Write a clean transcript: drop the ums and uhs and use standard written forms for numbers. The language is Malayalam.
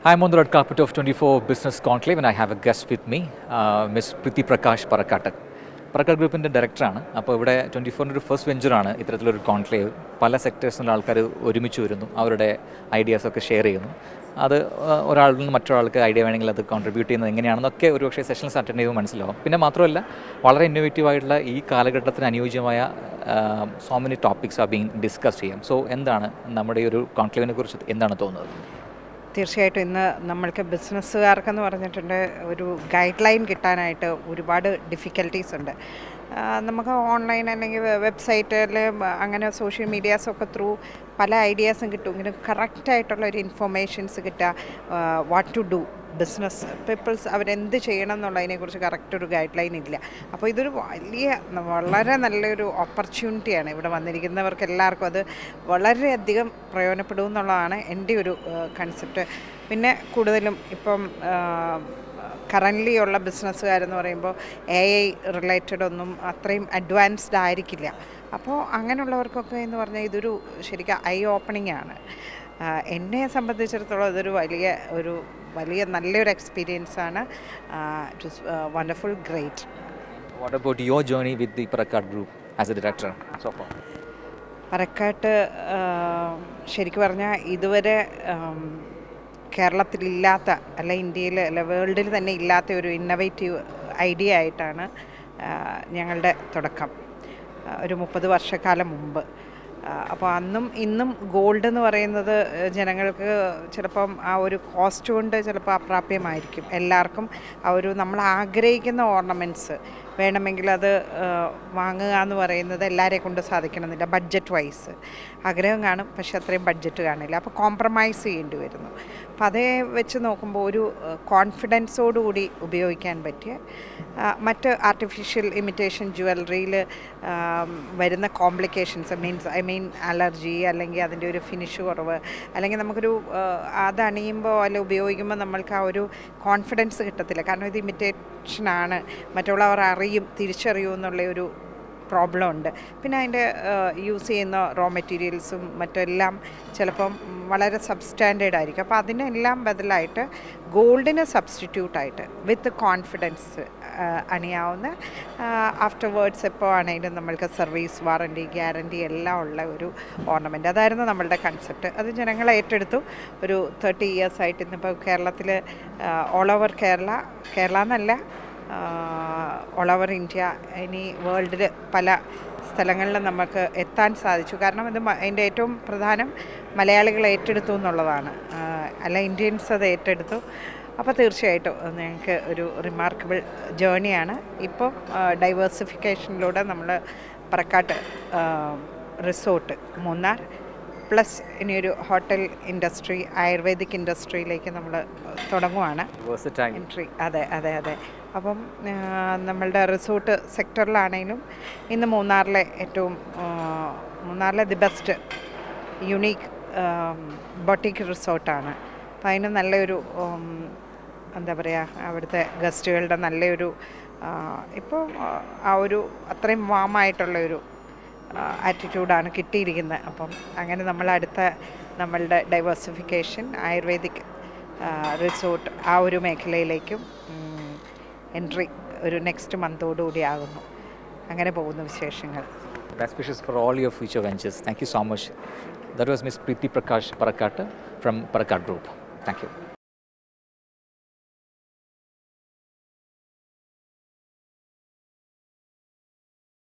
I'm on the red carpet of 24 Business Conclave and I have a guest with me, Miss Priti Prakash Parakkatte. Parakkatte ഗ്രൂപ്പിൻ്റെ ഡയറക്ടറാണ്. അപ്പോൾ ഇവിടെ 24ൻ്റെ ഒരു ഫസ്റ്റ് വെഞ്ചറാണ് ഇത്തരത്തിലൊരു കോൺക്ലേവ്. പല സെക്ടേഴ്സിലുള്ള ആൾക്കാർ ഒരുമിച്ച് വരുന്നു, അവരുടെ ഐഡിയാസൊക്കെ ഷെയർ ചെയ്യുന്നു. അത് ഒരാളിൽ നിന്ന് മറ്റൊരാൾക്ക് ഐഡിയ വേണമെങ്കിൽ അത് കോൺട്രിബ്യൂട്ട് ചെയ്യുന്നത് എങ്ങനെയാണെന്നൊക്കെ ഒരുപക്ഷെ സെഷൻസ് അറ്റൻഡ് ചെയ്യുമ്പോൾ മനസ്സിലാവും. പിന്നെ മാത്രമല്ല, വളരെ ഇന്നോവേറ്റീവ് ആയിട്ടുള്ള ഈ കാലഘട്ടത്തിന് അനുയോജ്യമായ so many topics are being discuss ചെയ്യാം. സോ എന്താണ് നമ്മുടെ ഈ ഒരു കോൺക്ലേവിനെ കുറിച്ച് എന്താണ് തോന്നുന്നത്? തീർച്ചയായിട്ടും ഇന്ന് നമ്മൾക്ക് ബിസിനസ്സുകാർക്കെന്ന് പറഞ്ഞിട്ടുണ്ട് ഒരു ഗൈഡ് ലൈൻ കിട്ടാനായിട്ട് ഒരുപാട് ഡിഫിക്കൽട്ടീസ് ഉണ്ട്. നമുക്ക് ഓൺലൈൻ അല്ലെങ്കിൽ വെബ്സൈറ്റിൽ അങ്ങനെ സോഷ്യൽ മീഡിയാസൊക്കെ ത്രൂ പല ഐഡിയാസും കിട്ടും. ഇങ്ങനെ കറക്റ്റായിട്ടുള്ള ഒരു ഇൻഫർമേഷൻസ് കിട്ടുക, what to do business peoples അവരെന്ത് ചെയ്യണം എന്നുള്ളതിനെക്കുറിച്ച് കറക്റ്റ് ഒരു ഗൈഡ് ലൈൻ ഇല്ല. അപ്പോൾ ഇതൊരു വളരെ നല്ലൊരു ഓപ്പർച്യൂണിറ്റിയാണ്. ഇവിടെ വന്നിരിക്കുന്നവർക്ക് എല്ലാവർക്കും അത് വളരെയധികം പ്രയോജനപ്പെടും എന്നുള്ളതാണ് എൻ്റെ ഒരു കൺസെപ്റ്റ്. പിന്നെ കൂടുതലും ഇപ്പം കറൻ്റ്ലി ഉള്ള ബിസിനസ്സുകാരെന്ന് പറയുമ്പോൾ AI റിലേറ്റഡ് ഒന്നും അത്രയും അഡ്വാൻസ്ഡ് ആയിരിക്കില്ല. അപ്പോൾ അങ്ങനെയുള്ളവർക്കൊക്കെ എന്ന് പറഞ്ഞാൽ ഇതൊരു ശരിക്കും ഐ ഓപ്പണിംഗ് ആണ്. എന്നെ സംബന്ധിച്ചിടത്തോളം ഇതൊരു വലിയ നല്ലൊരു എക്സ്പീരിയൻസ് ആണ്. It was wonderful, great. What about your journey with the Parakkatte Group as a director so far? പാലക്കാട്ട് ശരിക്കും പറഞ്ഞാൽ ഇതുവരെ കേരളത്തിലില്ലാത്ത അല്ല ഇന്ത്യയിൽ അല്ല വേൾഡിൽ തന്നെ ഇല്ലാത്ത ഒരു ഇന്നൊവേറ്റീവ് ഐഡിയ ആയിട്ടാണ് ഞങ്ങളുടെ തുടക്കം ഒരു 30 വർഷക്കാലം മുമ്പ്. അപ്പോൾ അന്നും ഇന്നും ഗോൾഡ് എന്ന് പറയുന്നത് ജനങ്ങൾക്ക് ചിലപ്പം ആ ഒരു കോസ്റ്റ് കൊണ്ട് ചിലപ്പോൾ അപ്രാപ്യമായിരിക്കും. എല്ലാവർക്കും ആ ഒരു നമ്മൾ ആഗ്രഹിക്കുന്ന ഓർണമെൻറ്റ്സ് വേണമെങ്കിൽ അത് വാങ്ങുക എന്ന് പറയുന്നത് എല്ലാവരെ കൊണ്ട് സാധിക്കണമെന്നില്ല. ബഡ്ജറ്റ് വൈസ് ആഗ്രഹം കാണും, പക്ഷെ അത്രയും ബഡ്ജറ്റ് കാണില്ല. അപ്പോൾ കോംപ്രമൈസ് ചെയ്യേണ്ടി വരുന്നു. അപ്പോൾ അതേ വെച്ച് നോക്കുമ്പോൾ ഒരു കോൺഫിഡൻസോടുകൂടി ഉപയോഗിക്കാൻ പറ്റിയ മറ്റ് ആർട്ടിഫിഷ്യൽ ഇമിറ്റേഷൻ ജ്വല്ലറിയിൽ വരുന്ന കോംപ്ലിക്കേഷൻസ് അലർജി അല്ലെങ്കിൽ അതിൻ്റെ ഒരു ഫിനിഷ് കുറവ് അല്ലെങ്കിൽ നമുക്കൊരു അതണിയുമ്പോൾ അല്ലെങ്കിൽ ഉപയോഗിക്കുമ്പോൾ നമ്മൾക്ക് ആ ഒരു കോൺഫിഡൻസ് കിട്ടത്തില്ല. കാരണം ഇത് ഇമിറ്റേഷനാണ്, മറ്റുള്ളവർ തിരിച്ചറിയും എന്നുള്ള ഒരു പ്രോബ്ലം ഉണ്ട്. പിന്നെ അതിൻ്റെ യൂസ് ചെയ്യുന്ന റോ മെറ്റീരിയൽസും മറ്റെല്ലാം ചിലപ്പം വളരെ സബ്സ്റ്റാൻഡേർഡ് ആയിരിക്കും. അപ്പോൾ അതിനെല്ലാം ബദലായിട്ട് ഗോൾഡിന് സബ്സ്റ്റിറ്റ്യൂട്ടായിട്ട് വിത്ത് കോൺഫിഡൻസ് അണിയാവുന്ന ആഫ്റ്റർ വേർഡ്സ് എപ്പോൾ ആണെങ്കിലും നമ്മൾക്ക് സർവീസ് വാറൻറ്റി ഗ്യാരൻറ്റി എല്ലാം ഉള്ള ഒരു ഓർണമെൻറ്റ്, അതായിരുന്നു നമ്മളുടെ കൺസെപ്റ്റ്. അത് ജനങ്ങൾ ഏറ്റെടുത്തു. ഒരു 30 years ആയിട്ട് ഇന്നിപ്പോൾ കേരളത്തിൽ ഓൾ ഓവർ കേരള എന്നല്ല, ഓൾ ഓവർ ഇന്ത്യ, ഇനി വേൾഡിൽ പല സ്ഥലങ്ങളിലും നമുക്ക് എത്താൻ സാധിച്ചു. കാരണം ഇത് അതിൻ്റെ ഏറ്റവും പ്രധാനം മലയാളികൾ ഏറ്റെടുത്തു എന്നുള്ളതാണ്, അല്ല ഇന്ത്യൻസ് അത് ഏറ്റെടുത്തു. അപ്പോൾ തീർച്ചയായിട്ടും ഞങ്ങൾക്ക് ഒരു റിമാർക്കബിൾ ജേണിയാണ്. ഇപ്പോൾ ഡൈവേഴ്സിഫിക്കേഷനിലൂടെ നമ്മൾ പാലക്കാട്ട് റിസോർട്ട്, മൂന്നാർ പ്ലസ് ഇനിയൊരു ഹോട്ടൽ ഇൻഡസ്ട്രി, ആയുർവേദിക് ഇൻഡസ്ട്രിയിലേക്ക് നമ്മൾ തുടങ്ങുവാണ് എൻട്രി. അതെ. അപ്പം നമ്മളുടെ റിസോർട്ട് സെക്ടറിലാണെങ്കിലും ഇന്ന് മൂന്നാറിലെ ദി ബെസ്റ്റ് യുണീക്ക് ബൊട്ടിക് റിസോർട്ടാണ്. അപ്പം അതിന് നല്ലൊരു എന്താ പറയുക, അവിടുത്തെ ഗസ്റ്റുകളുടെ നല്ലൊരു ഇപ്പോൾ ആ ഒരു അത്രയും വാമായിട്ടുള്ളൊരു ആറ്റിറ്റ്യൂഡാണ് കിട്ടിയിരിക്കുന്നത്. അപ്പം അങ്ങനെ നമ്മളുടെ ഡൈവേഴ്സിഫിക്കേഷൻ ആയുർവേദിക് റിസോർട്ട് ആ ഒരു മേഖലയിലേക്കും എൻട്രി ഒരു നെക്സ്റ്റ് മന്തോടുകൂടി ആകുന്നു. അങ്ങനെ പോകുന്ന വിശേഷങ്ങൾ. Best wishes for all your future ventures. Thank you so much. That was Miss Priti Prakash Parakkatte from Parakkatte Group. Thank you.